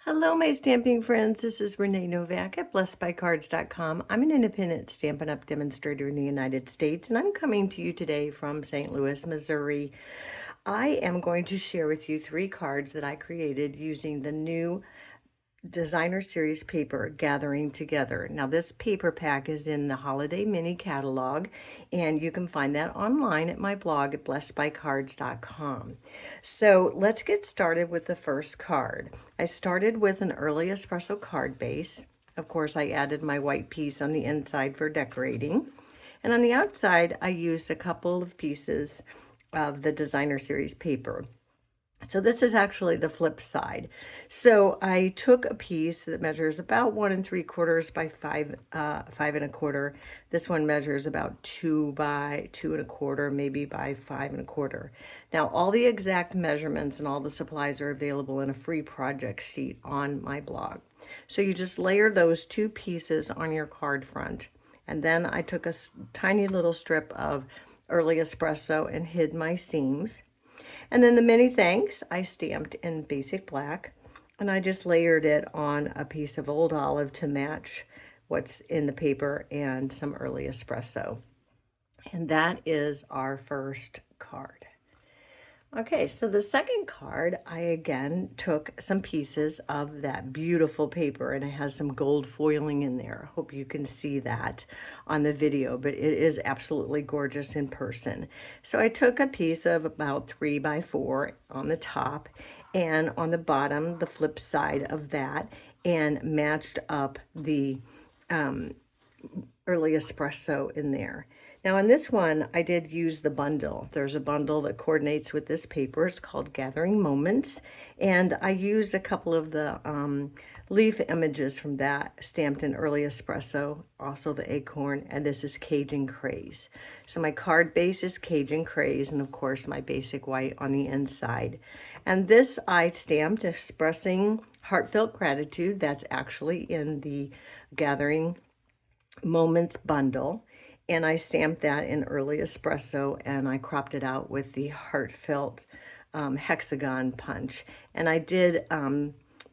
Hello, my stamping friends. This is Renee Novak at blessedbycards.com. I'm an independent Stampin' Up! Demonstrator in the United States, and I'm coming to you today from St. Louis, Missouri. I am going to share with you 3 cards that I created using the new designer series paper Gathering Together. Now this paper pack is in the holiday mini catalog, and you can find that online at my blog at blessedbycards.com. So let's get started with the first card. I started with an early espresso card base. Of course, I added my white piece on the inside for decorating, and on the outside I used a couple of pieces of the designer series paper. So this is actually the flip side. So I took a piece that measures about 1 3/4 by 5 1/4. This one measures about 2 by 2 1/4, maybe by 5 1/4. Now all the exact measurements and all the supplies are available in a free project sheet on my blog. So you just layer those 2 pieces on your card front. And then I took a tiny little strip of early espresso and hid my seams. And then the many thanks I stamped in basic black, and I just layered it on a piece of old olive to match what's in the paper and some early espresso. And that is our first card. Okay, so the second card, I again took some pieces of that beautiful paper, and it has some gold foiling in there. I hope you can see that on the video, but it is absolutely gorgeous in person. So I took a piece of about 3 by 4 on the top, and on the bottom, the flip side of that, and matched up the early espresso in there. Now on this one, I did use the bundle. There's a bundle that coordinates with this paper. It's called Gathering Moments. And I used a couple of the leaf images from that stamped in early espresso, also the acorn, and this is Cajun Craze. So my card base is Cajun Craze, and of course my basic white on the inside. And this I stamped expressing heartfelt gratitude. That's actually in the Gathering Moments bundle, and I stamped that in early espresso, and I cropped it out with the heartfelt hexagon punch, and I did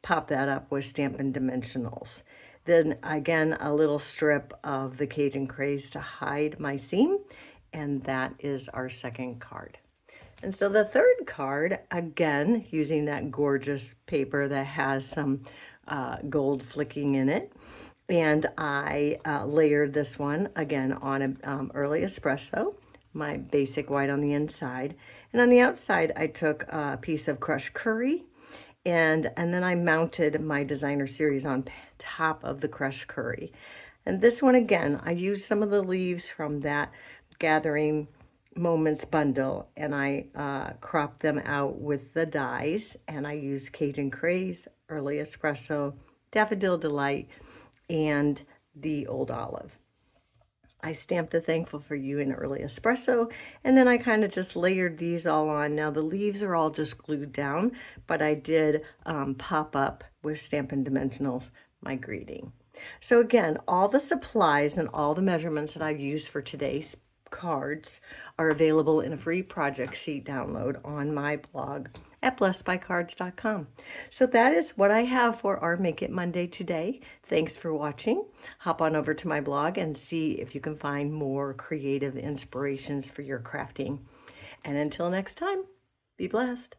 pop that up with Stampin' Dimensionals. Then again, a little strip of the Cajun Craze to hide my seam, and that is our second card. And so the third card, again, using that gorgeous paper that has some gold flicking in it, and I layered this one again on an early espresso, my basic white on the inside. And on the outside, I took a piece of crushed curry, and then I mounted my designer series on top of the crushed curry. And this one, again, I used some of the leaves from that Gathering Moments bundle, and I cropped them out with the dies, and I used Cajun Craze, early espresso, Daffodil Delight, and the old olive. I stamped the Thankful for You in early espresso, and then I kind of just layered these all on. Now the leaves are all just glued down, but I did pop up with Stampin' Dimensionals my greeting. So again, all the supplies and all the measurements that I've used for today's cards are available in a free project sheet download on my blog at blessedbycards.com. So that is what I have for our Make It Monday today. Thanks for watching. Hop on over to my blog and see if you can find more creative inspirations for your crafting. And until next time, be blessed.